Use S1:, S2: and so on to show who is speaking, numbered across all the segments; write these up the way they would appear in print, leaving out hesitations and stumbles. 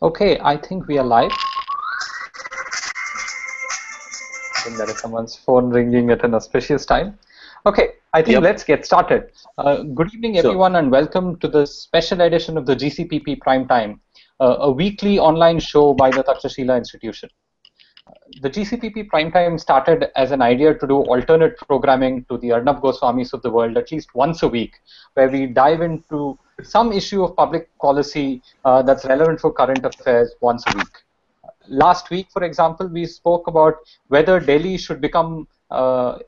S1: Okay, I think we are live. I think there is someone's phone ringing at an auspicious time. Okay, I think
S2: Yep.
S1: let's get started. Good evening,
S2: Sure.
S1: everyone, and welcome to the special edition of the GCPP Prime Time, a weekly online show by the Takshashila Institution. The GCPP Primetime started as an idea to do alternate programming to the Arnab Goswamis of the world at least once a week, where we dive into some issue of public policy that's relevant for current affairs once a week. Last week, for example, we spoke about whether Delhi should become a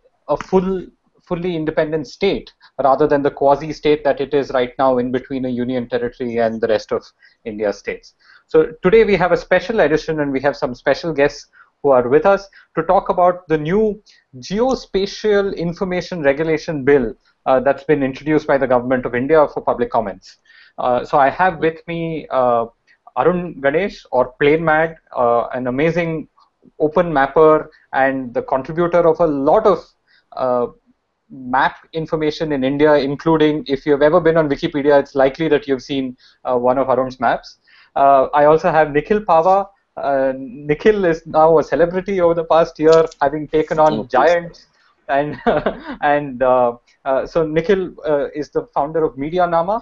S1: fully independent state rather than the quasi-state that it is right now in between a union territory and the rest of India's states. So today we have a special edition and we have some special guests who are with us to talk about the new Geospatial Information Regulation Bill that's been introduced by the Government of India for public comments. So I have with me Arun Ganesh, or Plain Mad, an amazing open mapper and the contributor of a lot of map information in India, including if you've ever been on Wikipedia, it's likely that you've seen one of Arun's maps. I also have Nikhil Pahwa. Nikhil is now a celebrity over the past year, having taken on
S2: Okay.
S1: giants. And and so Nikhil is the founder of Medianama,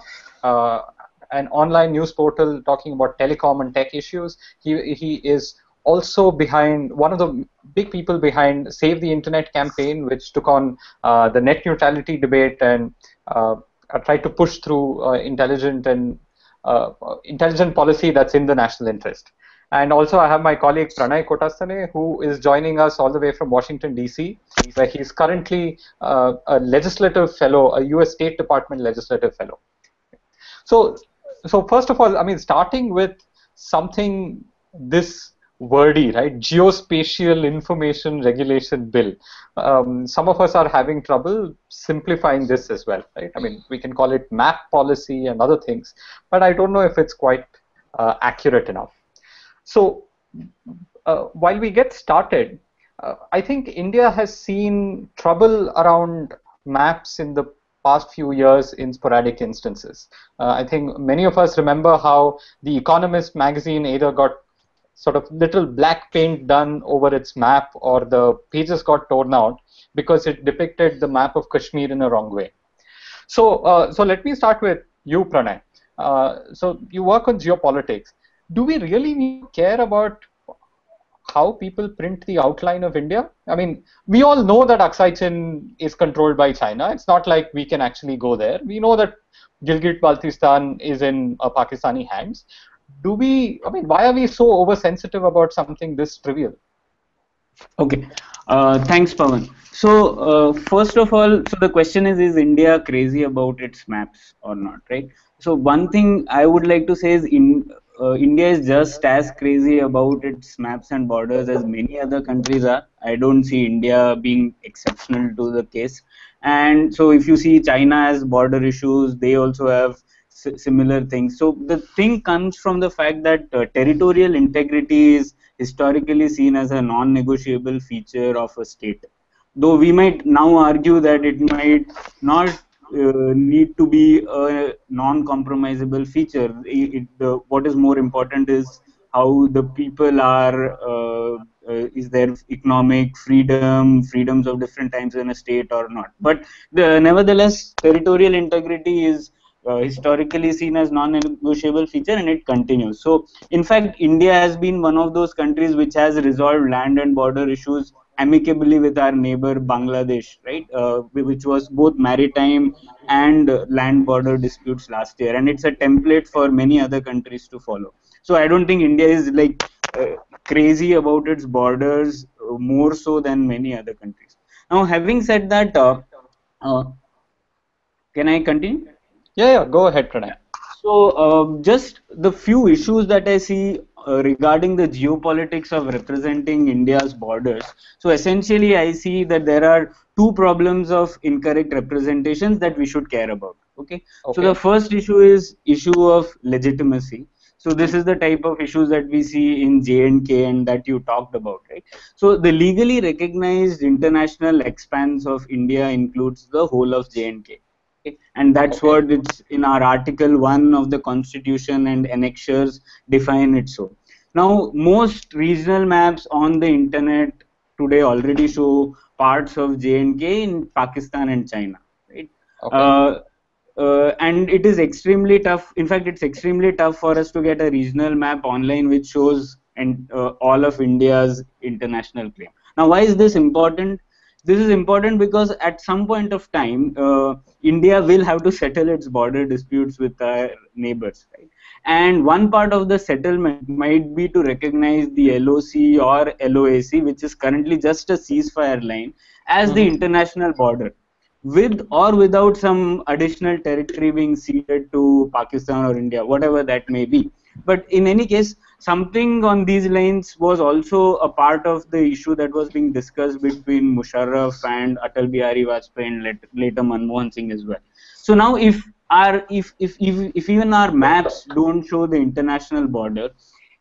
S1: an online news portal talking about telecom and tech issues. He is also behind one of the big people behind Save the Internet campaign, which took on the net neutrality debate and tried to push through intelligent policy that's in the national interest. And also I have my colleague Pranay Kotasthane, who is joining us all the way from Washington, D.C., where he's currently a legislative fellow, a U.S. State Department legislative fellow. So first of all, I mean, starting with something this wordy, right? Geospatial Information Regulation Bill. Some of us are having trouble simplifying this as well, right? I mean, we can call it map policy and other things, but I don't know if it's quite accurate enough. So while we get started, I think India has seen trouble around maps in the past few years in sporadic instances. I think many of us remember how The Economist magazine either got sort of little black paint done over its map or the pages got torn out because it depicted the map of Kashmir in a wrong way. So, so let me start with you, Pranay. So you work on geopolitics. Do we really need to care about how people print the outline of India? I mean, we all know that Aksai Chin is controlled by China. It's not like we can actually go there. We know that Gilgit-Baltistan is in Pakistani hands. Do we, I mean, why are we so oversensitive about something this trivial?
S3: Okay, thanks, Pavan. So, first of all, so the question is India crazy about its maps or not, right? So, one thing I would like to say is India is just as crazy about its maps and borders as many other countries are. I don't see India being exceptional to the case. And so, if you see China has border issues, they also have similar things. So, the thing comes from the fact that territorial integrity is historically seen as a non-negotiable feature of a state. Though we might now argue that it might not need to be a non-compromisable feature. What is more important is how the people are, is there economic freedom, freedoms of different types in a state or not. But nevertheless, territorial integrity is historically seen as non-negotiable feature, and it continues. So in fact, India has been one of those countries which has resolved land and border issues amicably with our neighbor Bangladesh, right, which was both maritime and land border disputes last year, and it's a template for many other countries to follow. So I don't think India is like crazy about its borders more so than many other countries. Now, having said that, can I continue?
S1: Yeah, go ahead, Pranay.
S3: So, just the few issues that I see regarding the geopolitics of representing India's borders. So, essentially, I see that there are two problems of incorrect representations that we should care about. Okay. So, the first issue is issue of legitimacy. So, this is the type of issues that we see in J&K and that you talked about, right? So, the legally recognized international expanse of India includes the whole of J&K. Okay? And that's
S1: Okay.
S3: what it's in our Article 1 of the Constitution, and annexures define it so. Now, most regional maps on the internet today already show parts of J&K in Pakistan and China, right?
S1: Okay.
S3: Uh, and it is extremely tough. In fact, it's extremely tough for us to get a regional map online which shows all of India's international claim. Now, why is this important? This is important because at some point of time, India will have to settle its border disputes with our neighbors, right? And one part of the settlement might be to recognize the LOC or LOAC, which is currently just a ceasefire line, as the international border, with or without some additional territory being ceded to Pakistan or India, whatever that may be. But in any case, something on these lines was also a part of the issue that was being discussed between Musharraf and Atal Bihari Vajpayee and later Manmohan Singh as well. So now, if even our maps don't show the international border,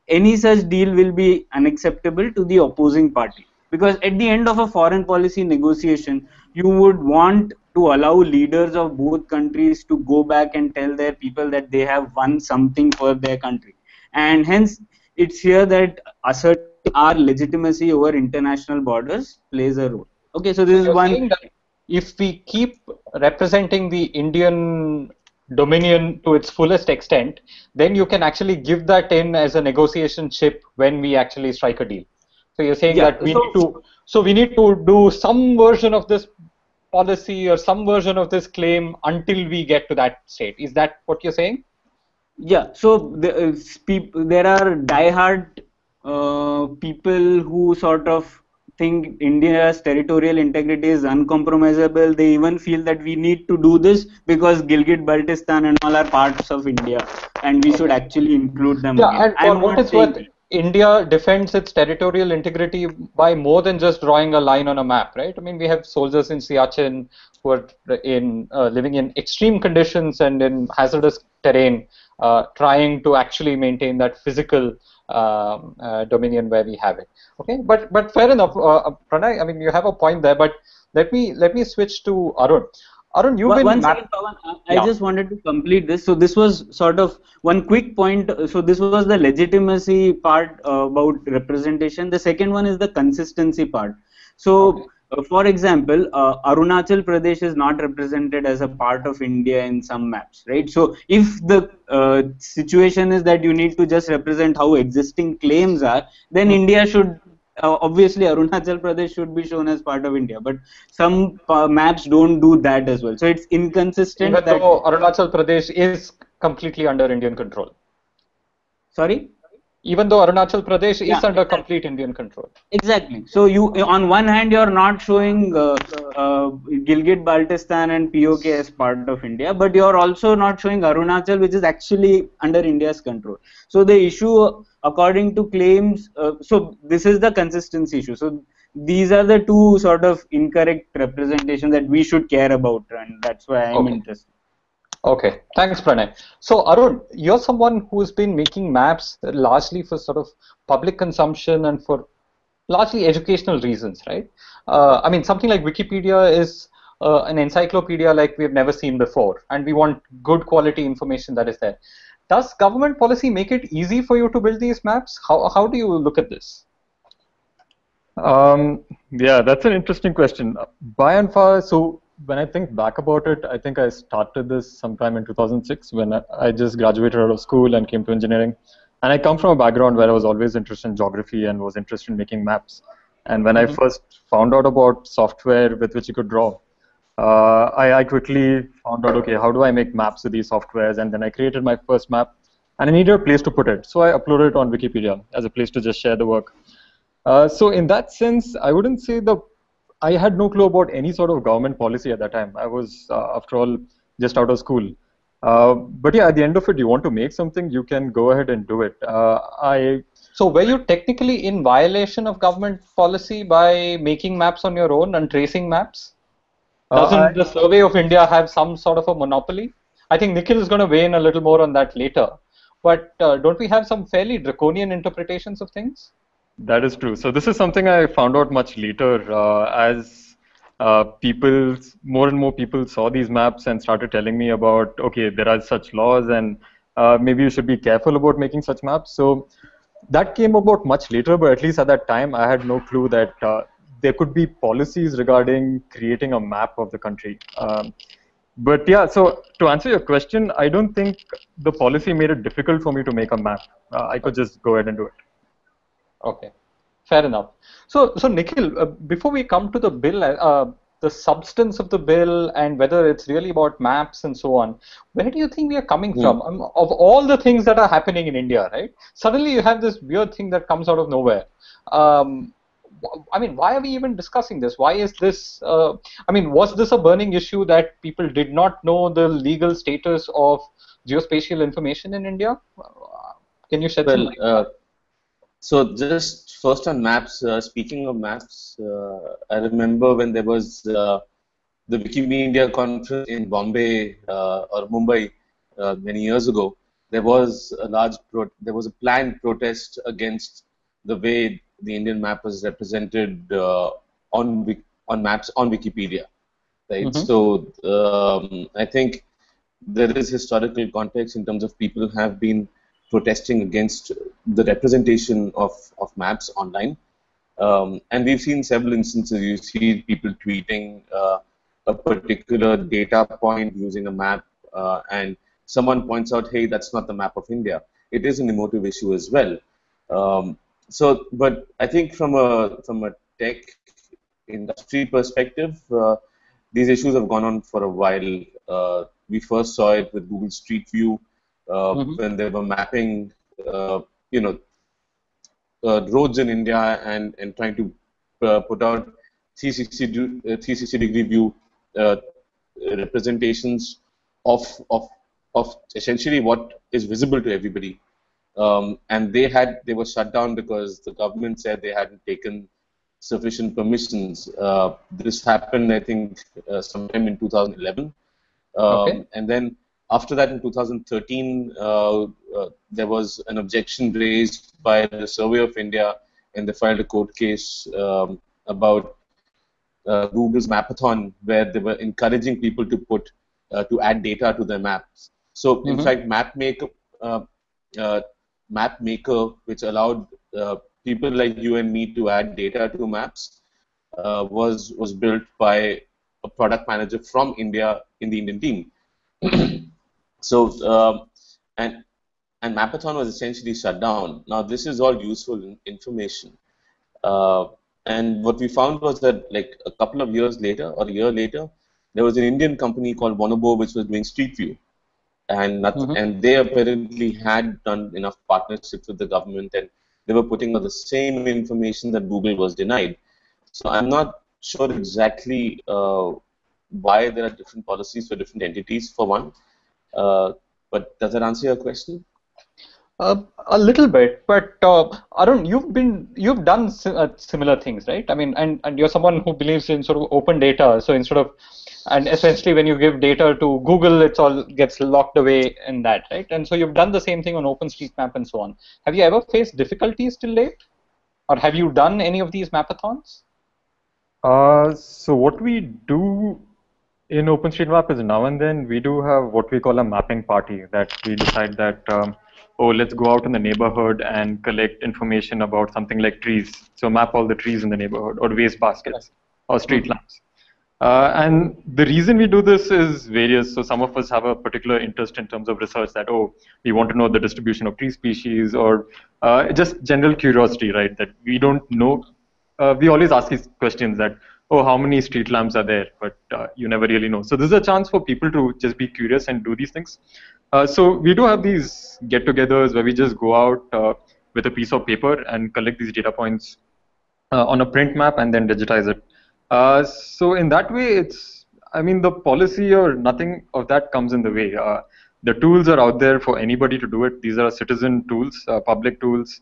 S3: any such deal will be unacceptable to the opposing party, because at the end of a foreign policy negotiation, you would want to allow leaders of both countries to go back and tell their people that they have won something for their country, and hence it's here that asserting our legitimacy over international borders plays a role. Okay, so
S1: So
S3: this is
S1: you're
S3: one.
S1: saying that if we keep representing the Indian dominion to its fullest extent, then you can actually give that in as a negotiation chip when we actually strike a deal. So you're saying
S3: Yeah,
S1: that we need to do some version of this policy or some version of this claim until we get to that state. Is that what you're saying?
S3: yeah, so there are diehard people who sort of think India's territorial integrity is uncompromisable. They even feel that we need to do this because Gilgit-Baltistan and all are parts of India, and we should
S1: Okay.
S3: actually include them
S1: Yeah,
S3: again.
S1: and for
S3: I'm
S1: what
S3: not
S1: it's
S3: saying
S1: worth,
S3: that.
S1: India defends its territorial integrity by more than just drawing a line on a map, right? I mean, we have soldiers in Siachen who are living in extreme conditions and in hazardous terrain, trying to actually maintain that physical dominion where we have it. Okay, but fair enough, Pranay. I mean, you have a point there, but let me switch to Arun. Arun, you've been
S3: One
S1: map.
S3: second, Pavan. I
S1: Yeah.
S3: just wanted to complete this. So this was sort of one quick point. So this was the legitimacy part about representation. The second one is the consistency part.
S1: Okay.
S3: So, for example, Arunachal Pradesh is not represented as a part of India in some maps, right? So if the situation is that you need to just represent how existing claims are, then India should obviously Arunachal Pradesh should be shown as part of India, but some maps don't do that as well. So it's inconsistent
S1: Even
S3: that.
S1: though Arunachal Pradesh is completely under Indian control.
S3: Sorry.
S1: Even though Arunachal Pradesh
S3: Yeah,
S1: is under
S3: exactly.
S1: complete Indian control.
S3: Exactly. So you, on one hand, you're not showing Gilgit-Baltistan and POK as part of India, but you're also not showing Arunachal, which is actually under India's control. So the issue, according to claims, so this is the consistency issue. So these are the two sort of incorrect representations that we should care about, and that's why I'm
S1: Okay.
S3: interested.
S1: Okay. Thanks, Pranay. So, Arun, you're someone who's been making maps largely for sort of public consumption and for largely educational reasons, right? I mean, something like Wikipedia is an encyclopedia like we've never seen before, and we want good quality information that is there. Does government policy make it easy for you to build these maps? How do you look at this?
S2: Yeah, that's an interesting question. By and far, so when I think back about it, I think I started this sometime in 2006 when I just graduated out of school and came to engineering. And I come from a background where I was always interested in geography and was interested in making maps. And when I first found out about software with which you could draw, I quickly found out, okay, how do I make maps with these softwares? And then I created my first map, and I needed a place to put it. So I uploaded it on Wikipedia as a place to just share the work. So in that sense, I wouldn't say I had no clue about any sort of government policy at that time. I was, after all, just out of school. But yeah, at the end of it, you want to make something, you can go ahead and do it.
S1: So were you technically in violation of government policy by making maps on your own and tracing maps?
S2: I,
S1: Doesn't the Survey of India have some sort of a monopoly? I think Nikhil is going to weigh in a little more on that later. But don't we have some fairly draconian interpretations of things?
S2: that is true. So this is something I found out much later as more and more people saw these maps and started telling me about, okay, there are such laws and maybe you should be careful about making such maps. So that came about much later, but at least at that time, I had no clue that there could be policies regarding creating a map of the country. But yeah, so to answer your question, I don't think the policy made it difficult for me to make a map. I could just go ahead and do it.
S1: Okay, fair enough. So Nikhil, before we come to the bill, the substance of the bill and whether it's really about maps and so on, where do you think we are coming from? Of all the things that are happening in India, right? Suddenly you have this weird thing that comes out of nowhere. I mean, why are we even discussing this? Why is this? I mean, was this a burning issue that people did not know the legal status of geospatial information in India? Can you shed some light?
S4: So just first on maps, speaking of maps, I remember when there was the Wikimedia conference in Bombay or Mumbai many years ago. There was a planned protest against the way the Indian map was represented on maps on Wikipedia, right? So I think there is historical context in terms of people have been protesting against the representation of maps online. And we've seen several instances. You see people tweeting a particular data point using a map, and someone points out, hey, that's not the map of India. It is an emotive issue as well. But I think from a tech industry perspective, these issues have gone on for a while. We first saw it with Google Street View, when they were mapping, roads in India and trying to put out 360-degree view representations of essentially what is visible to everybody. And they were shut down because the government said they hadn't taken sufficient permissions. This happened, I think, sometime in 2011. And then after that, in 2013, there was an objection raised by the Survey of India, and they filed a court case about Google's Mapathon, where they were encouraging people to add data to their maps. So, in fact, MapMaker, which allowed people like you and me to add data to maps, was built by a product manager from India in the Indian team. So, and Mapathon was essentially shut down. Now, this is all useful information. And what we found was that, like, a couple of years later, or a year later, there was an Indian company called Bonobo which was doing Street View. And they apparently had done enough partnerships with the government, and they were putting out the same information that Google was denied. So I'm not sure exactly why there are different policies for different entities, for one. But does that answer your question?
S1: A little bit, but Arun, you've done similar things, right? I mean, and you're someone who believes in sort of open data. So and essentially when you give data to Google, it all gets locked away in that, right? And so you've done the same thing on OpenStreetMap and so on. Have you ever faced difficulties till date, or have you done any of these mapathons?
S2: So what we do in OpenStreetMap is now and then we do have what we call a mapping party, that we decide that, oh, let's go out in the neighborhood and collect information about something like trees. So map all the trees in the neighborhood, or waste baskets, or street lamps. And the reason we do this is various. So some of us have a particular interest in terms of research that, oh, we want to know the distribution of tree species, or just general curiosity, right? That we don't know. We always ask these questions that, oh, how many street lamps are there? But you never really know. So this is a chance for people to just be curious and do these things. So we do have these get-togethers where we just go out with a piece of paper and collect these data points on a print map and then digitize it. So in that way, the policy or nothing of that comes in the way. The tools are out there for anybody to do it. These are citizen tools, public tools.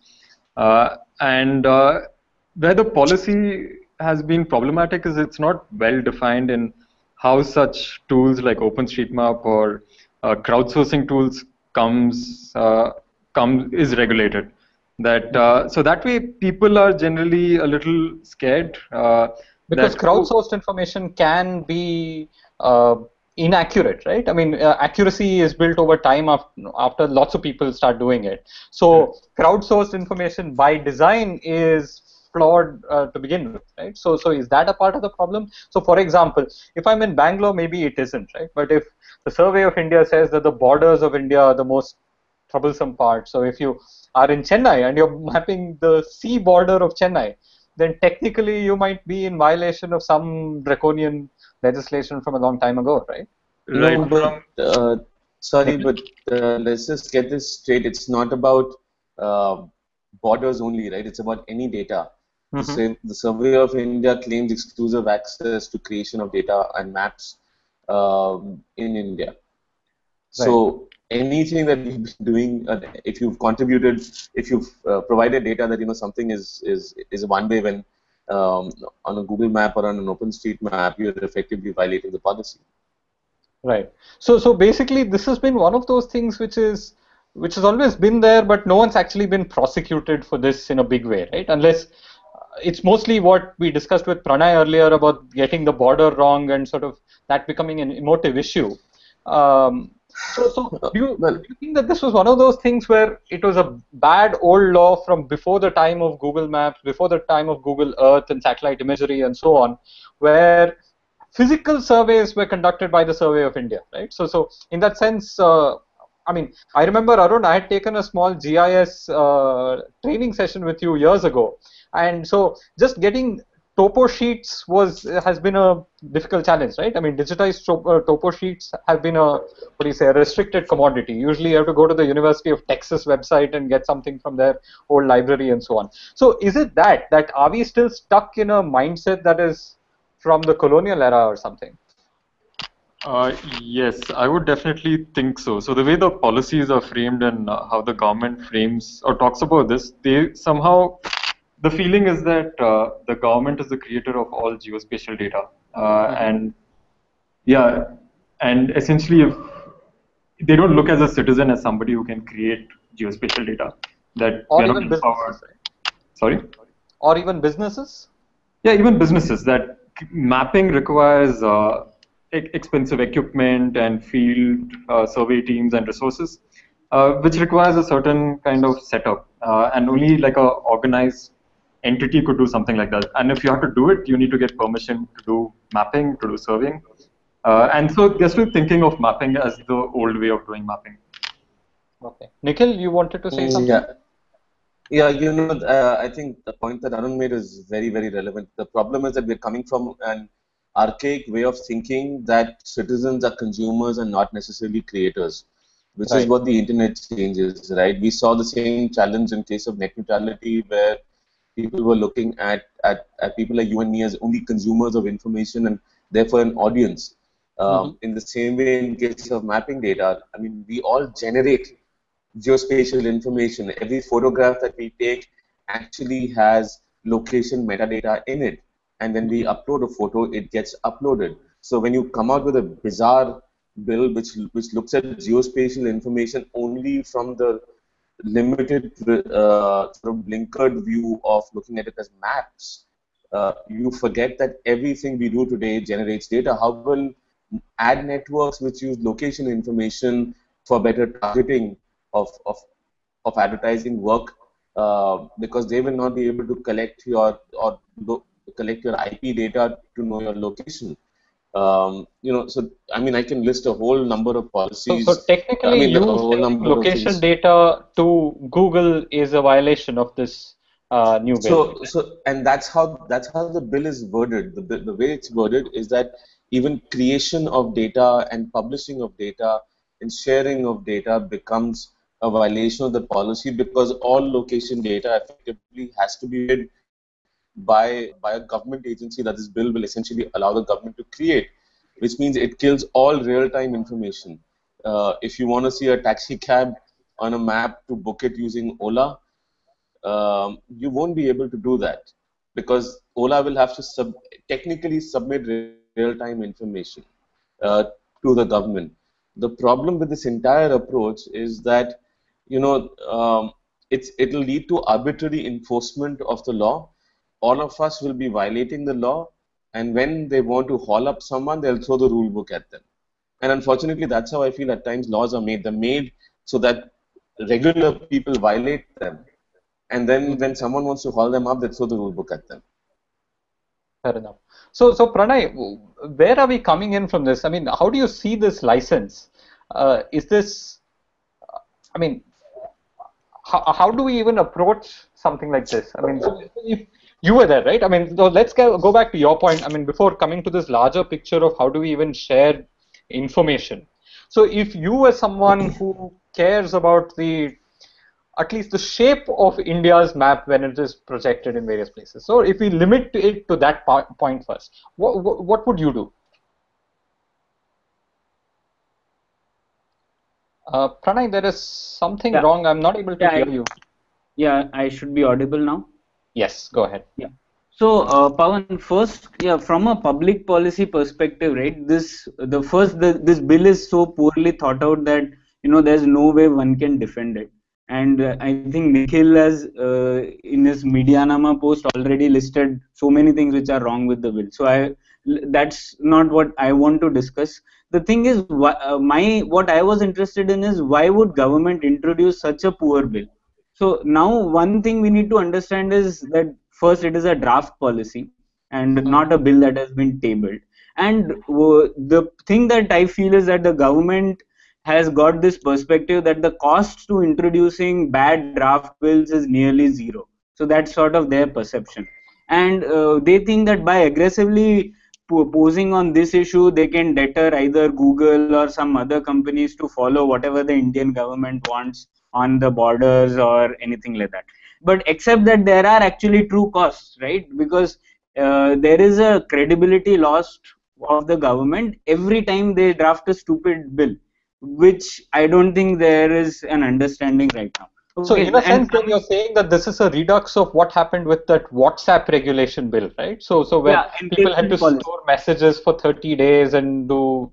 S2: And where the policy has been problematic is it's not well defined in how such tools like OpenStreetMap or crowdsourcing tools is regulated. So that way people are generally a little scared
S1: Because crowdsourced information can be inaccurate, right? I mean, accuracy is built over time after lots of people start doing it. So crowdsourced information by design is flawed to begin with, right? So is that a part of the problem? So for example, if I'm in Bangalore, maybe it isn't, right? But if the Survey of India says that the borders of India are the most troublesome part, so if you are in Chennai and you're mapping the sea border of Chennai, then technically you might be in violation of some draconian legislation from a long time ago, right?
S2: Right.
S4: No, but sorry, but let's just get this straight. It's not about uh, borders only, right? It's about any data. The Survey of India claims exclusive access to creation of data and maps in India. So anything that we've been doing, if you've contributed, if you've provided data that something is one way when on a Google map or on an OpenStreetMap, you're effectively violating the policy.
S1: Right. So basically, this has been one of those things which has always been there, but no one's actually been prosecuted for this in a big way, right? Unless it's mostly what we discussed with Pranay earlier about getting the border wrong and sort of that becoming an emotive issue. Do you think that this was one of those things where it was a bad old law from before the time of Google Maps, before the time of Google Earth and satellite imagery and so on, where physical surveys were conducted by the Survey of India, right? So in that sense, I mean, I remember, Arun, I had taken a small GIS training session with you years ago, and so just getting topo sheets has been a difficult challenge, right? I mean, digitized topo sheets have been a restricted commodity. Usually, you have to go to the University of Texas website and get something from their old library and so on. So, is it that are we still stuck in a mindset that is from the colonial era or something?
S2: Yes, I would definitely think so. So the way the policies are framed and how the government frames or talks about this, they somehow, the feeling is that the government is the creator of all geospatial data. And yeah, and essentially if they don't look as a citizen as somebody who can create geospatial data, that
S1: or
S2: we're
S1: even
S2: not empowered.
S1: Businesses, right?
S2: Sorry?
S1: Or even businesses?
S2: Yeah, even businesses. That mapping requires expensive equipment and field survey teams and resources, which requires a certain kind of setup, and only like a organized entity could do something like that. And if you have to do it, you need to get permission to do mapping, to do surveying. And so they're still thinking of mapping as the old way of doing mapping.
S1: Okay. Nikhil, you wanted to say something?
S4: Yeah, I think the point that Arun made is very, very relevant. The problem is that we're coming from an archaic way of thinking that citizens are consumers and not necessarily creators, which is what the internet changes, right? We saw the same challenge in case of net neutrality, where people were looking at people like you and me as only consumers of information and therefore an audience. In the same way, in case of mapping data, I mean, we all generate geospatial information. Every photograph that we take actually has location metadata in it. And when we upload a photo, it gets uploaded. So when you come out with a bizarre bill which looks at geospatial information only from the limited sort of blinkered view of looking at it as maps, you forget that everything we do today generates data. How will ad networks which use location information for better targeting of advertising work, because they will not be able to collect your IP data to know your location. So I mean, I can list a whole number of policies.
S1: So technically, you selling location data to Google is a violation of this new bill.
S4: And that's how the bill is worded. The way it's worded is that even creation of data and publishing of data and sharing of data becomes a violation of the policy, because all location data effectively has to be made by a government agency that this bill will essentially allow the government to create, which means it kills all real-time information. If you want to see a taxi cab on a map to book it using Ola, you won't be able to do that, because Ola will have to technically submit real-time information to the government. The problem with this entire approach is that it'll lead to arbitrary enforcement of the law. All of us will be violating the law, and when they want to haul up someone, they'll throw the rule book at them. And unfortunately, that's how I feel at times laws are made. They're made so that regular people violate them. And then when someone wants to haul them up, they throw the rule book at them.
S1: Fair enough. So Pranay, where are we coming in from this? I mean, how do you see this license? Is this, I mean, how do we even approach something like this? I mean, if you were there, right? I mean, so let's go back to your point. I mean, before coming to this larger picture of how do we even share information. So if you were someone who cares about at least the shape of India's map when it is projected in various places. So if we limit it to that point first, what would you do? Pranay, there is something wrong. I'm not able to hear you.
S3: Yeah, I should be audible now.
S1: Yes, go ahead.
S3: Yeah. So, Pavan, first, from a public policy perspective, right? This bill is so poorly thought out that there's no way one can defend it. And I think Nikhil has in his Medianama post already listed so many things which are wrong with the bill. So that's not what I want to discuss. The thing is, what I was interested in is why would government introduce such a poor bill? So now one thing we need to understand is that first it is a draft policy and not a bill that has been tabled. And the thing that I feel is that the government has got this perspective that the cost to introducing bad draft bills is nearly zero. So that's sort of their perception. And they think that by aggressively posing on this issue, they can deter either Google or some other companies to follow whatever the Indian government wants on the borders or anything like that. But except that there are actually true costs, right? Because there is a credibility lost of the government every time they draft a stupid bill, which I don't think there is an understanding right now.
S1: Okay. So in a sense, then you're saying that this is a redux of what happened with that WhatsApp regulation bill, right? So when people had to store messages for 30 days and do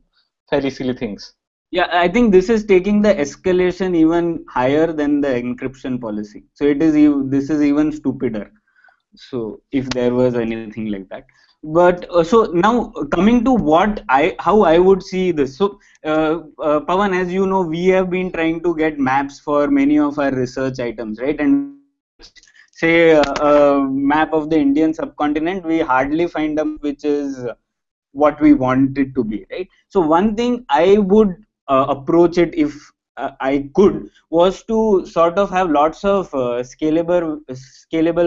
S1: fairly silly things.
S3: Yeah, I think this is taking the escalation even higher than the encryption policy. So this is even stupider. So if there was anything like that. But so now coming to how I would see this. So Pavan, as you know, we have been trying to get maps for many of our research items, right? And say a map of the Indian subcontinent, we hardly find a map which is what we want it to be, right? So one thing I would approach it if I could was to sort of have lots of scalable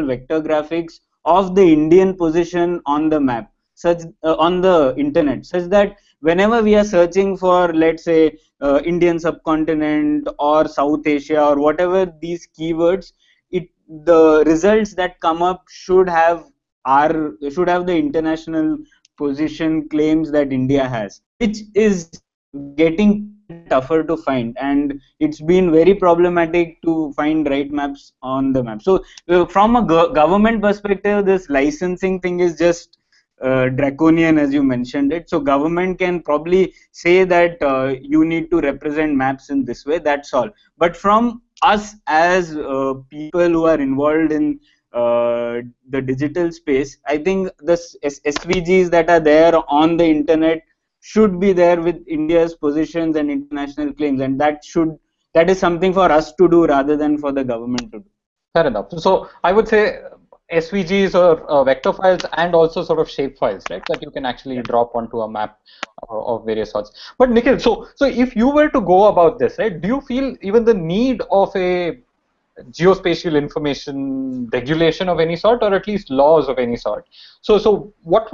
S3: vector graphics of the Indian position on the map, on the internet, such that whenever we are searching for, let's say, Indian subcontinent or South Asia or whatever these keywords, the results that come up should have the international position claims that India has, which is getting tougher to find, and it's been very problematic to find right maps on the map. So from a government perspective, this licensing thing is just draconian, as you mentioned it. So government can probably say that you need to represent maps in this way, that's all. But from us as people who are involved in the digital space, I think the SVGs that are there on the internet should be there with India's positions and international claims, and that is something for us to do rather than for the government to do.
S1: Fair enough. So I would say SVGs or vector files and also sort of shape files, right, that you can actually drop onto a map of various sorts. But Nikhil, so if you were to go about this, right, do you feel even the need of a geospatial information regulation of any sort, or at least laws of any sort? So what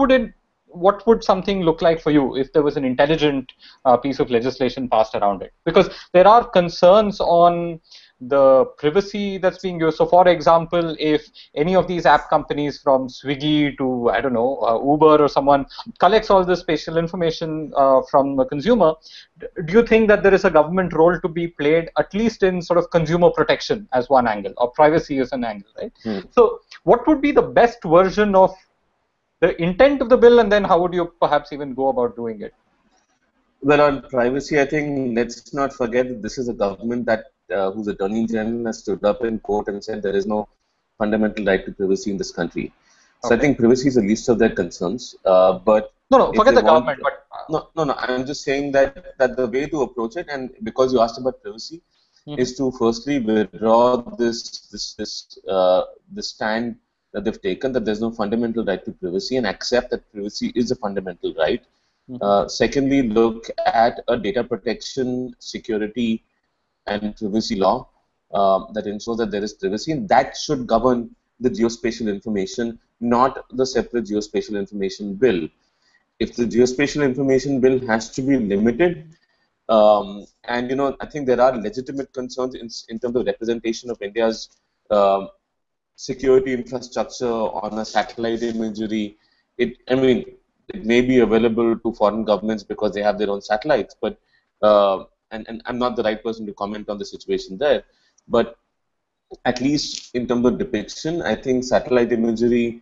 S1: would something look like for you if there was an intelligent piece of legislation passed around it? Because there are concerns on the privacy that's being used. So for example, if any of these app companies from Swiggy to, I don't know, Uber or someone collects all this spatial information from the consumer, do you think that there is a government role to be played, at least in sort of consumer protection as one angle, or privacy as an angle, right? So what would be the best version of the intent of the bill, and then how would you perhaps even go about doing it?
S4: Well, on privacy, I think let's not forget that this is a government that whose Attorney General has stood up in court and said there is no fundamental right to privacy in this country. So I think privacy is the least of their concerns. But
S1: no,
S4: if
S1: forget
S4: they
S1: the
S4: want,
S1: government, but
S4: no. I'm just saying that the way to approach it, and because you asked about privacy, is to firstly withdraw this stand that they've taken that there's no fundamental right to privacy, and accept that privacy is a fundamental right. Secondly, look at a data protection, security, and privacy law that ensures that there is privacy, and that should govern the geospatial information, not the separate geospatial information bill. If the geospatial information bill has to be limited, and I think there are legitimate concerns in terms of representation of India's security infrastructure on a satellite imagery. I mean, it may be available to foreign governments because they have their own satellites, but and I'm not the right person to comment on the situation there. But at least in terms of depiction, I think satellite imagery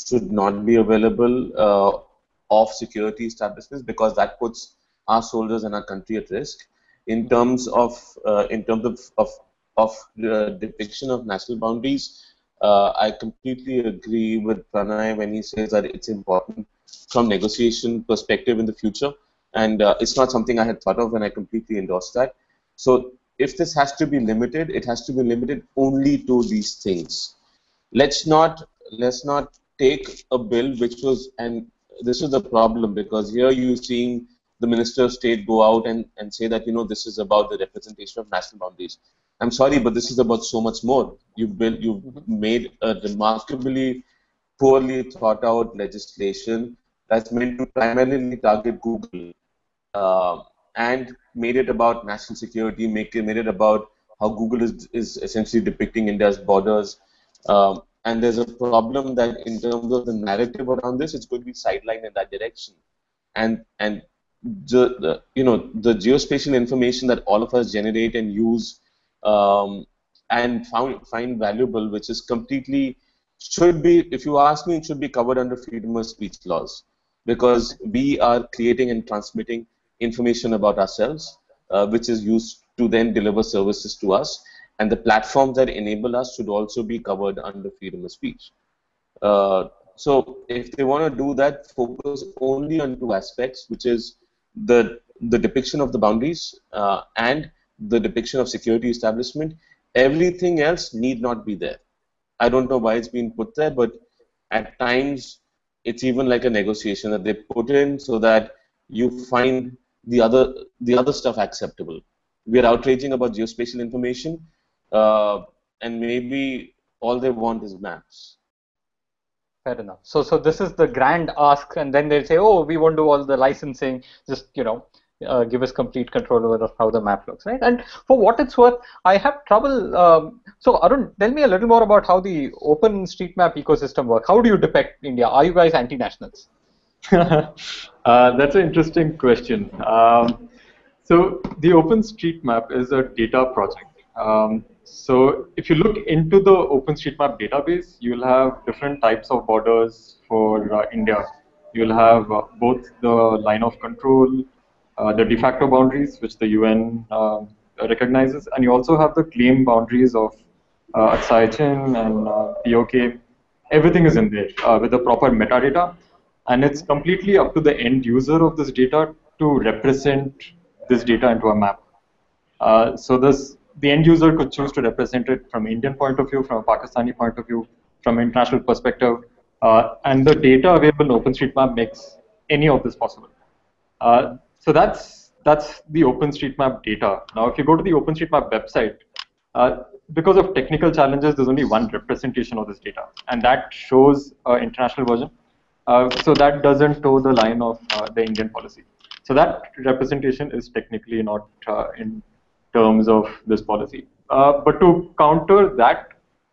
S4: should not be available of security establishments because that puts our soldiers and our country at risk. In terms of depiction of national boundaries, I completely agree with Pranay when he says that it's important from negotiation perspective in the future, and it's not something I had thought of, and I completely endorse that. So if this has to be limited, it has to be limited only to these things. Let's not take a bill which was, and this is the problem because here you're seeing the Minister of State go out and say that this is about the representation of national boundaries. I'm sorry, but this is about so much more. You've made a remarkably poorly thought out legislation that's meant to primarily target Google, and made it about national security, made it about how Google is essentially depicting India's borders. And there's a problem that in terms of the narrative around this, it's going to be sidelined in that direction. And the geospatial information that all of us generate and use and find valuable, which is completely should be, if you ask me, it should be covered under freedom of speech laws because we are creating and transmitting information about ourselves, which is used to then deliver services to us, and the platforms that enable us should also be covered under freedom of speech. So if they want to do that, focus only on two aspects, which is the depiction of the boundaries and the depiction of security establishment. Everything else need not be there. I don't know why it's been put there, but at times it's even like a negotiation that they put in so that you find the other stuff acceptable. We are outraging about geospatial information, and maybe all they want is maps.
S1: fair enough. So this is the grand ask, and then they'll say, oh, we won't do all the licensing, just give us complete control over how the map looks, right? And for what it's worth, I have trouble. So Arun, tell me a little more about how the OpenStreetMap ecosystem works. How do you depict India? Are you guys anti-nationals?
S2: That's an interesting question. So the OpenStreetMap is a data project. So if you look into the OpenStreetMap database, you'll have different types of borders for India. You'll have both the line of control, the de facto boundaries, which the UN recognizes, and you also have the claim boundaries of Aksai Chin and POK. Everything is in there with the proper metadata, and it's completely up to the end user of this data to represent this data into a map. So the end user could choose to represent it from an Indian point of view, from a Pakistani point of view, from an international perspective, and the data available in OpenStreetMap makes any of this possible. So that's the OpenStreetMap data. Now, if you go to the OpenStreetMap website, because of technical challenges, there's only one representation of this data, and that shows international version. So that doesn't toe the line of the Indian policy. So that representation is technically not in terms of this policy. But to counter that,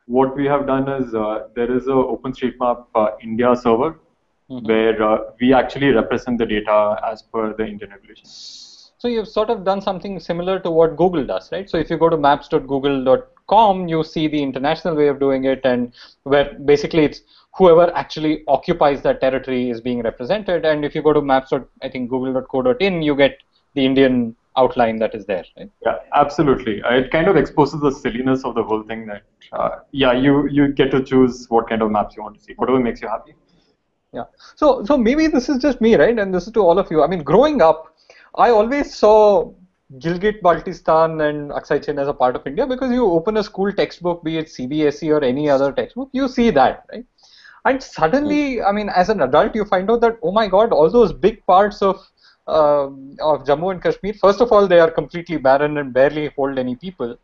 S2: what we have done is there is a OpenStreetMap India server where we actually represent the data as per the Indian regulations.
S1: So you've sort of done something similar to what Google does, right? So if you go to maps.google.com, you see the international way of doing it, and where basically it's whoever actually occupies that territory is being represented. And if you go to maps.google.co.in, you get the Indian outline that is there, right?
S2: Yeah, absolutely. It kind of exposes the silliness of the whole thing that, yeah, you get to choose what kind of maps you want to see, whatever makes you happy.
S1: Yeah. So maybe this is just me, right? And this is to all of you. I mean, growing up, I always saw Gilgit-Baltistan and Aksai Chin as a part of India because you open a school textbook, be it CBSE or any other textbook, you see that, right? And suddenly, I mean, as an adult, you find out that, oh my God, all those big parts of Jammu and Kashmir, first of all, they are completely barren and barely hold any people.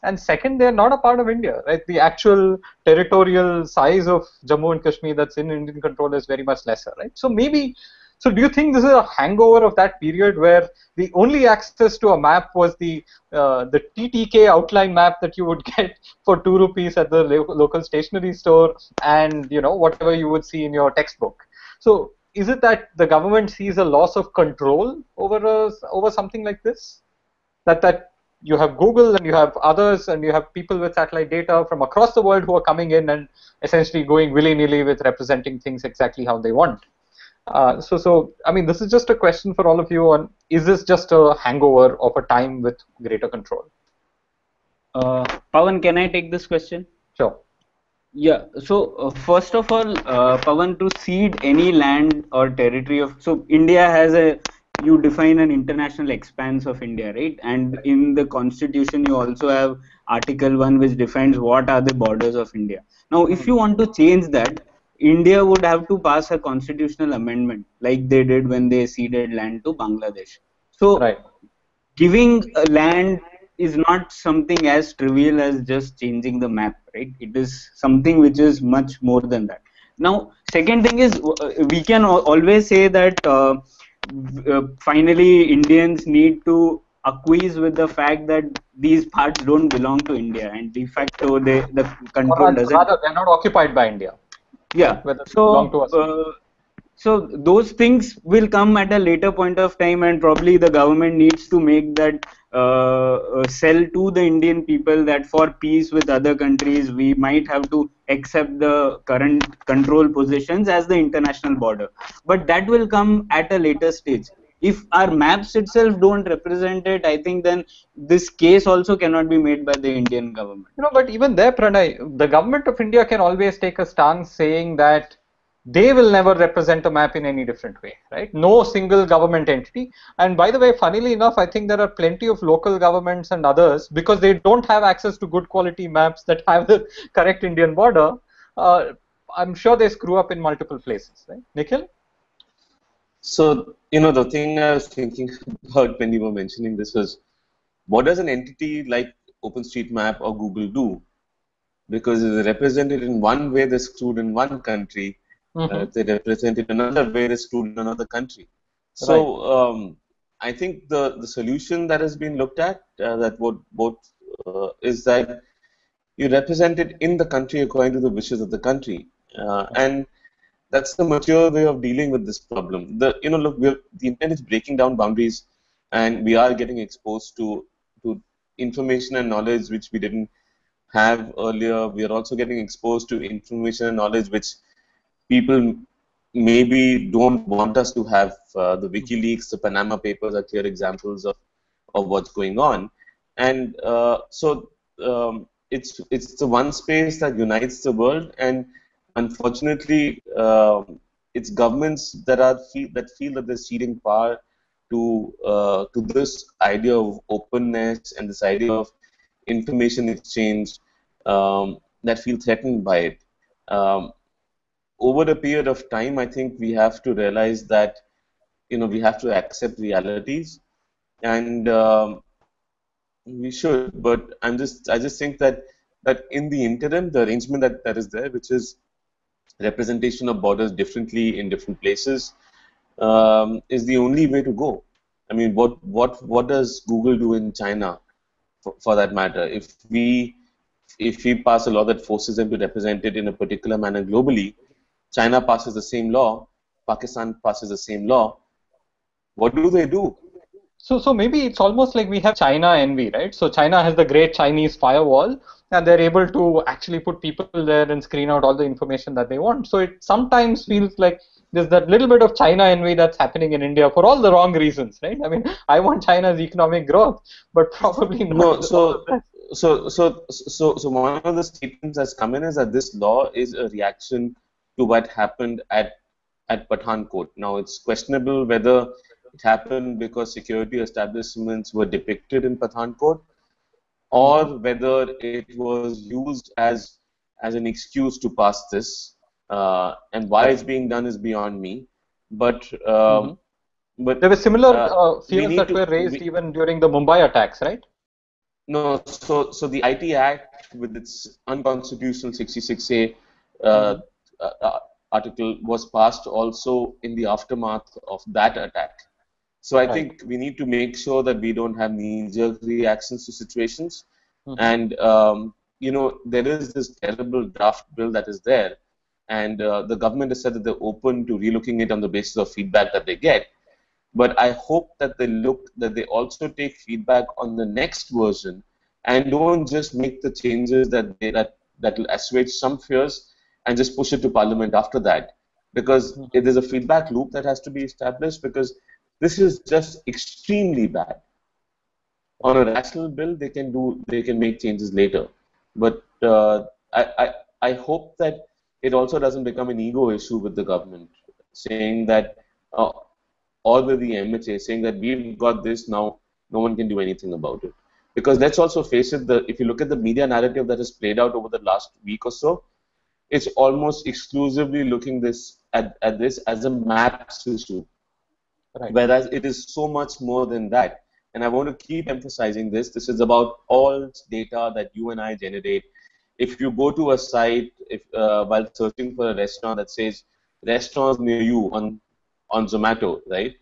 S1: And second, they're not a part of India, right? The actual territorial size of Jammu and Kashmir that's in Indian control is very much lesser, right? So maybe, so do you think this is a hangover of that period where the only access to a map was the TTK outline map that you would get for 2 rupees at the local stationery store, and whatever you would see in your textbook? So is it that the government sees a loss of control over something like this? That you have Google and you have others and you have people with satellite data from across the world who are coming in and essentially going willy-nilly with representing things exactly how they want. So I mean, this is just a question for all of you on, is this just a hangover of a time with greater control?
S3: Pavan, can I take this question?
S1: Sure.
S3: Yeah, so first of all, Pavan, to cede any land or territory so India has you define an international expanse of India, right? And in the constitution, you also have Article 1 which defines what are the borders of India. Now, if you want to change that, India would have to pass a constitutional amendment like they did when they ceded land to Bangladesh. So,
S1: right.
S3: Giving land is not something as trivial as just changing the map, right? It is something which is much more than that. Now, second thing is, we can always say that finally Indians need to acquiesce with the fact that these parts don't belong to India, and de facto the control doesn't.
S1: Rather, they're not occupied by India.
S3: Yeah.
S1: Whether they belong to us.
S3: So those things will come at a later point of time, and probably the government needs to make that sell to the Indian people that for peace with other countries, we might have to accept the current control positions as the international border. But that will come at a later stage. If our maps itself don't represent it, I think then this case also cannot be made by the Indian government.
S1: But even there, Pranay, the government of India can always take a stance saying that they will never represent a map in any different way, right? No single government entity. And by the way, funnily enough, I think there are plenty of local governments and others, because they don't have access to good quality maps that have the correct Indian border. I'm sure they screw up in multiple places, right? Nikhil?
S4: So, the thing I was thinking about when you were mentioning this was, what does an entity like OpenStreetMap or Google do? Because if they're represented in one way, they're screwed in one country. If they represent it another way, they're screwed in another country. So, right. I think the solution that has been looked at, is that you represent it in the country according to the wishes of the country. And that's the mature way of dealing with this problem. The internet is breaking down boundaries, and we are getting exposed to information and knowledge which we didn't have earlier. We are also getting exposed to information and knowledge which people maybe don't want us to have. The WikiLeaks, the Panama Papers are clear examples of what's going on. And it's the one space that unites the world, and unfortunately, it's governments that feel that they're ceding power to this idea of openness and this idea of information exchange, that feel threatened by it. Over a period of time, I think we have to realize that we have to accept realities, and we should. But I just think that in the interim, the arrangement that is there, which is representation of borders differently in different places, is the only way to go. I mean, what does Google do in China, for that matter? If we pass a law that forces them to represent it in a particular manner globally, China passes the same law, Pakistan passes the same law, what do they do?
S1: So maybe it's almost like we have China envy, right? So China has the great Chinese firewall, and they're able to actually put people there and screen out all the information that they want. So it sometimes feels like there's that little bit of China envy that's happening in India for all the wrong reasons, right? I mean, I want China's economic growth, but probably
S4: No,
S1: not all of
S4: so
S1: that.
S4: so one of the statements that's come in is that this law is a reaction to what happened at Pathankot. Now, it's questionable whether it happened because security establishments were depicted in Pathankot, or whether it was used as an excuse to pass this. And why it's being done is beyond me. But
S1: Mhm.
S4: but
S1: There were similar
S4: we
S1: fears
S4: need
S1: that
S4: to
S1: were raised even during the Mumbai attacks, right?
S4: no. So the IT Act with its unconstitutional 66A uh,
S1: Hmm.
S4: uh, article was passed also in the aftermath of that attack. So I
S1: Right.
S4: think we need to make sure that we don't have knee-jerk reactions to situations.
S1: Hmm.
S4: And there is this terrible draft bill that is there, and the government has said that they're open to relooking it on the basis of feedback that they get. But I hope that they also take feedback on the next version and don't just make the changes that will assuage some fears and just push it to parliament after that, because
S1: Hmm.
S4: it is a feedback loop that has to be established, because this is just extremely bad. On a rational bill, they can make changes later, but I, I I hope that it also doesn't become an ego issue with the government, saying that uh, or with the MHA, saying that we've got this now, no one can do anything about it. Because let's also face it, if you look at the media narrative that has played out over the last week or so, it's almost exclusively looking at this as a maps issue,
S1: Right.
S4: whereas it is so much more than that. And I want to keep emphasizing this. This is about all data that you and I generate. If you go to a site, while searching for a restaurant that says restaurants near you on Zomato, right?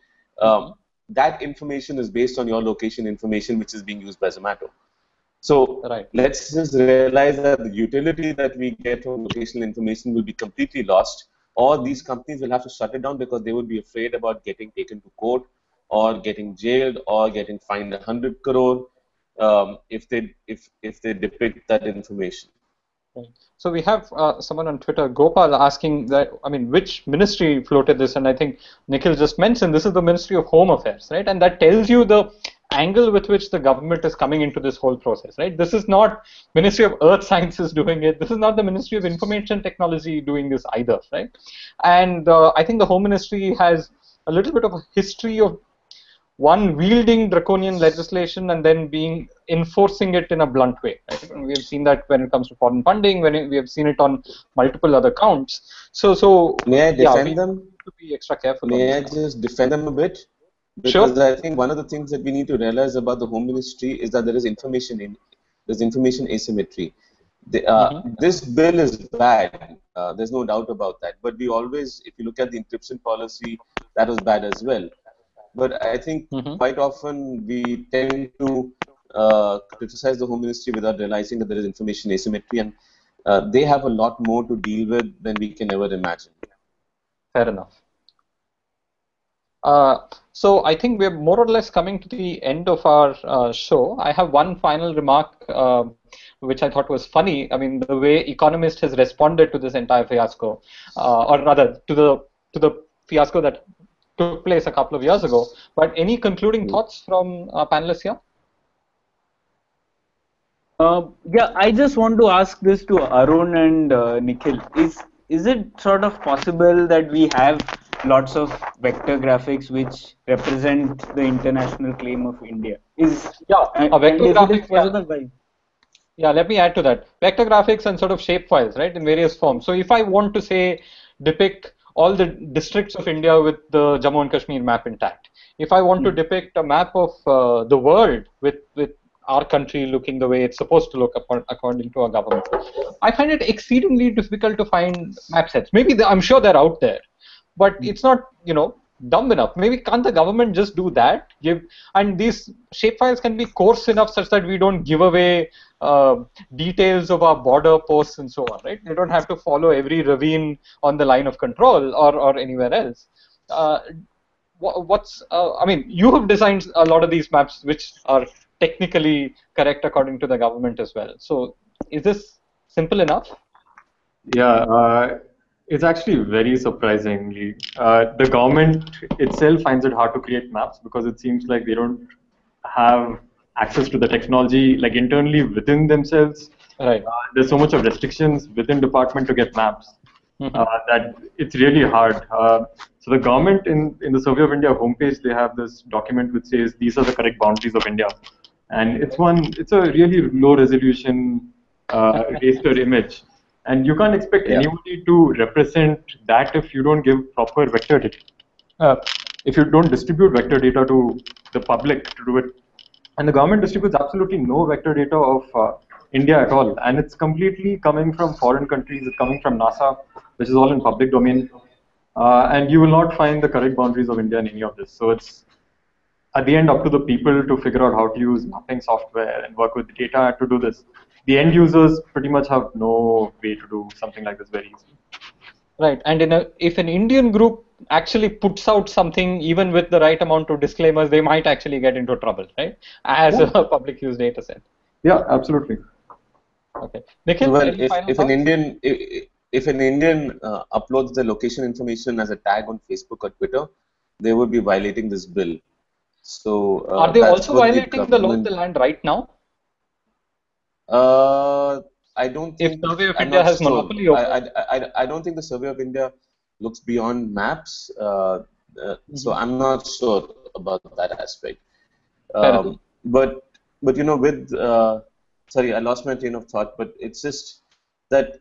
S1: Hmm.
S4: That information is based on your location information, which is being used by Zomato. So
S1: Right.
S4: let's just realize that the utility that we get from locational information will be completely lost, or these companies will have to shut it down because they would be afraid about getting taken to court, or getting jailed, or getting fined 100 crore if they depict that information.
S1: Right. So we have someone on Twitter, Gopal, asking that, I mean, which ministry floated this? And I think Nikhil just mentioned this is the Ministry of Home Affairs, right? And that tells you the angle with which the government is coming into this whole process, right? This is not Ministry of Earth Sciences doing it. This is not the Ministry of Information Technology doing this either, right? And I think the Home Ministry has a little bit of a history of one wielding draconian legislation and then being enforcing it in a blunt way. Right? And we have seen that when it comes to foreign funding, we have seen it on multiple other counts. So
S4: May I
S1: yeah, we
S4: defend
S1: need
S4: them?
S1: to be extra careful on
S4: May
S1: this
S4: I
S1: now.
S4: just defend them a bit?
S1: Sure.
S4: Because I think one of the things that we need to realize about the Home Ministry is that there's information asymmetry.
S1: Mm-hmm.
S4: This bill is bad. There's no doubt about that. But we always, if you look at the encryption policy, that was bad as well. But I think
S1: Mm-hmm.
S4: quite often we tend to criticize the Home Ministry without realizing that there is information asymmetry, and they have a lot more to deal with than we can ever imagine.
S1: Fair enough. So I think we're more or less coming to the end of our show. I have one final remark, which I thought was funny. I mean, the way Economist has responded to this entire fiasco, or rather to the fiasco that took place a couple of years ago. But any concluding thoughts from our panelists here?
S3: Yeah, I just want to ask this to Arun and Nikhil. Is it sort of possible that we have lots of vector graphics which represent the international claim of India?
S1: Yeah, a
S3: And
S1: vector
S3: if it is
S1: graphics.
S3: possible, why?
S1: Yeah, let me add to that. Vector graphics and sort of shape files, right, in various forms. So if I want to say depict all the districts of India with the Jammu and Kashmir map intact, if I want to depict a map of the world with our country looking the way it's supposed to look according to our government, I find it exceedingly difficult to find map sets. Maybe I'm sure they're out there, but it's not, dumb enough. Maybe can't the government just do that? And these shapefiles can be coarse enough such that we don't give away details of our border posts and so on, right? They don't have to follow every ravine on the line of control or anywhere else. I mean, you have designed a lot of these maps which are technically correct according to the government as well. So is this simple enough?
S2: Yeah, It's actually very surprisingly. The government itself finds it hard to create maps because it seems like they don't have access to the technology, like internally within themselves.
S1: Right.
S2: There's so much of restrictions within department to get maps that it's really hard. So the government in the Survey of India homepage, they have this document which says these are the correct boundaries of India, and it's a really low resolution raster image. And you can't expect anybody to represent that if you don't give proper vector data. If you don't distribute vector data to the public to do it. And the government distributes absolutely no vector data of India at all. And it's completely coming from foreign countries. It's coming from NASA, which is all in public domain. And you will not find the correct boundaries of India in any of this. So it's at the end up to the people to figure out how to use mapping software and work with data to do this. The end users pretty much have no way to do something like this very easily.
S1: Right, and if an Indian group actually puts out something, even with the right amount of disclaimers, they might actually get into trouble, right? As a public use data set.
S2: Yeah, absolutely.
S1: Okay, Nikhil,
S4: well, if an Indian uploads the location information as a tag on Facebook or Twitter, they would be violating this bill. So
S1: are they also violating the law of the land right now?
S4: I don't think.
S1: If Survey of India has monopoly over
S4: I don't think the Survey of India looks beyond maps. So I'm not sure about that aspect. But you know, with sorry, I lost my train of thought. But it's just that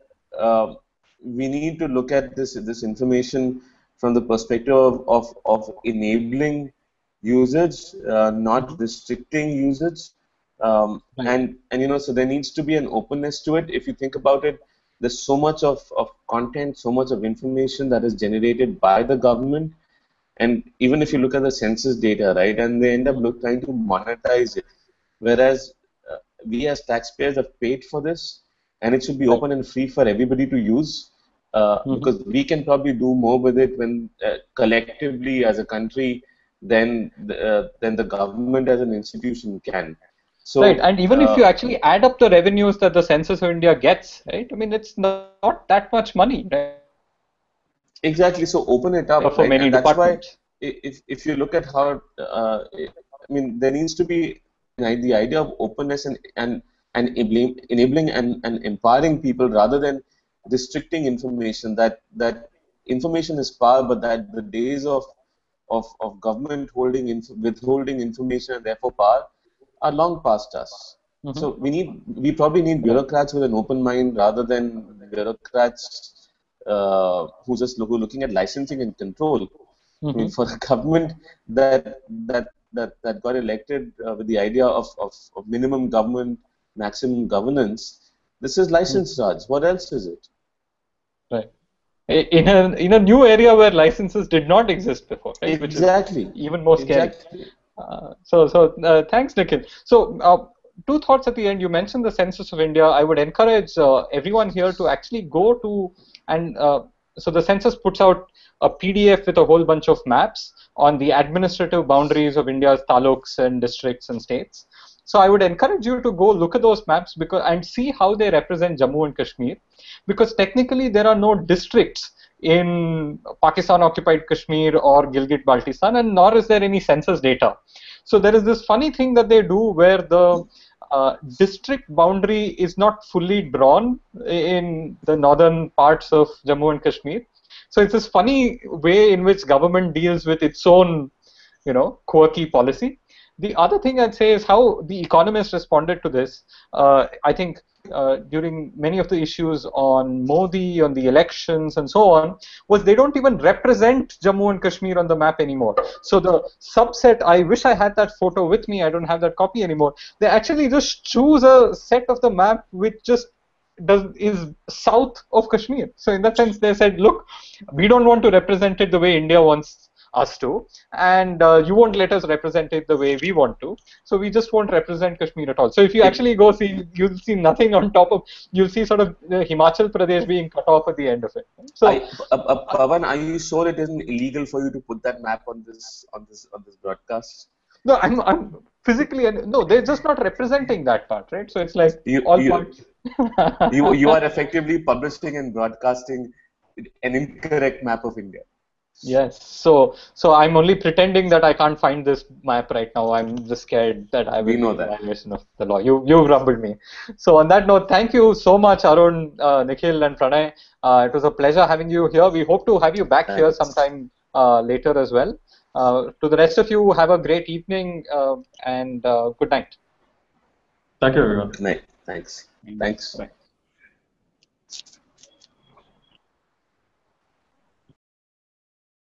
S4: we need to look at this information from the perspective of enabling usage, not restricting usage. And you know, so there needs to be an openness to it. If you think about it, there's so much of content, so much of information that is generated by the government, and even if you look at the census data, right, and they end up trying to monetize it, whereas we as taxpayers have paid for this, and it should be open and free for everybody to use, because we can probably do more with it when collectively as a country than the government as an institution can. So,
S1: right, and even if you actually add up the revenues that the Census of India gets, right? I mean, it's not that much money, right?
S4: Exactly. So open it up,
S1: for
S4: right?
S1: many
S4: And that's
S1: departments.
S4: why, if you look at how, I mean, there needs to be the idea of openness and enabling and empowering people rather than restricting information. That information is power, but that the days of government withholding information and therefore power are long past us. So we probably need bureaucrats with an open mind rather than bureaucrats who are looking at licensing and control. I mean, for a government that got elected with the idea of minimum government, maximum governance, this is license Raj. What else is it?
S1: Right. In a new area where licenses did not exist before, right?
S4: Exactly.
S1: Which is even more scary.
S4: Exactly.
S1: Thanks, Nikhil. So, two thoughts at the end. You mentioned the Census of India. I would encourage everyone here to actually go to so the census puts out a PDF with a whole bunch of maps on the administrative boundaries of India's taluks and districts and states. So I would encourage you to go look at those maps and see how they represent Jammu and Kashmir, because technically there are no districts in Pakistan-occupied Kashmir or Gilgit-Baltistan, and nor is there any census data. So there is this funny thing that they do where the district boundary is not fully drawn in the northern parts of Jammu and Kashmir. So it's this funny way in which government deals with its own, quirky policy. The other thing I'd say is how the economists responded to this. I think during many of the issues on Modi, on the elections and so on, was they don't even represent Jammu and Kashmir on the map anymore. So the subset, I wish I had that photo with me, I don't have that copy anymore. They actually just choose a set of the map which just is south of Kashmir. So in that sense, they said, look, we don't want to represent it the way India wants us to, and you won't let us represent it the way we want to, so we just won't represent Kashmir at all. So if you actually go see, you'll see nothing on top of, you'll see sort of Himachal Pradesh being cut off at the end of it. So,
S4: Pavan, are you sure it isn't illegal for you to put that map on this broadcast?
S1: No, I'm physically, no, they're just not representing that part, right? So it's like all parts.
S4: you are effectively publishing and broadcasting an incorrect map of India.
S1: Yes. So I'm only pretending that I can't find this map right now. I'm just scared that I will
S4: We know
S1: be in
S4: that.
S1: violation of the law. You've rumbled me. So on that note, thank you so much, Arun, Nikhil, and Pranay. It was a pleasure having you here. We hope to have you back here
S4: Thanks.
S1: sometime later as well. To the rest of you, have a great evening and good night.
S2: Thank you, everyone.
S4: Good night. Thanks. Thanks.
S3: Bye.